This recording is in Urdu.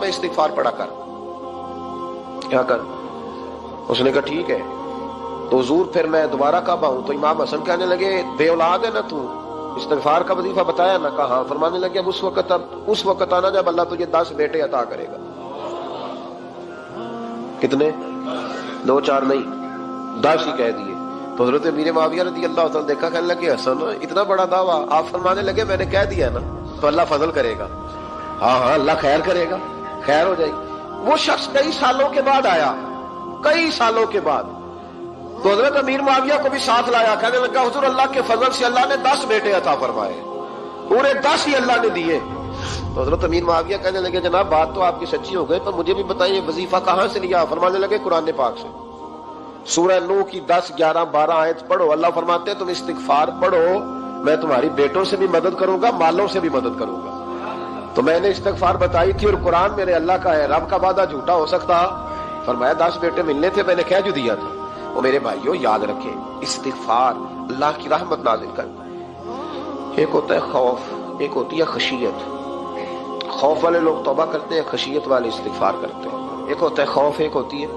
دفعہ استغفار پڑھا کر. کیا کر؟ اس نے کہا ٹھیک ہے. تو حضور پھر میں دوبارہ کب آؤں؟ تو امام حسن کہنے لگے بے اولاد ہے نا تو، استغفار کا وظیفہ بتایا نا؟ کہا ہاں. فرمانے لگے اب اس وقت آنا جب اللہ تجھے 10 بیٹے عطا کرے گا. کتنے؟ 2 4 نہیں، 10 ہی کہہ دیے. تو حضرت امیر معاویہ رضی اللہ تعالیٰ دیکھا، کہنے لگے حسن اتنا بڑا دعویٰ. آپ فرمانے لگے میں نے کہہ دیا نا تو اللہ فضل کرے گا. ہاں ہاں اللہ خیر کرے گا، خیر ہو جائے گی. وہ شخص کئی سالوں کے بعد آیا، کئی سالوں کے بعد. تو حضرت امیر معاویہ کو بھی ساتھ لایا. کہنے لگا حضور اللہ کے فضل سے اللہ نے 10 بیٹے عطا فرمائے، پورے 10 ہی اللہ نے دیے. تو حضرت امیر معاویہ کہنے لگے جناب بات تو آپ کی سچی ہو گئی، پر مجھے بھی بتائیے وظیفہ کہاں سے لیا؟ فرمانے لگے قرآن پاک سے. سورہ نوح کی 10 11 12 آیت پڑھو. اللہ فرماتے ہیں تم استغفار پڑھو، میں تمہاری بیٹوں سے بھی مدد کروں گا، مالوں سے بھی مدد کروں گا. تو میں نے استغفار بتائی تھی اور قرآن میرے اللہ کا ہے، رب کا وعدہ جھوٹا ہو سکتا؟ فرمایا 10 بیٹے ملنے تھے، میں نے کہہ جو دیا تھا. وہ میرے بھائیوں یاد رکھیں، استغفار اللہ کی رحمت نازل کرتا ہے. ایک ہوتا ہے خوف، ایک ہوتی ہے خشیت. خوف والے لوگ توبہ کرتے ہیں، خشیت والے استغفار کرتے ہیں. ایک ہوتا ہے خوف، ایک ہوتی ہے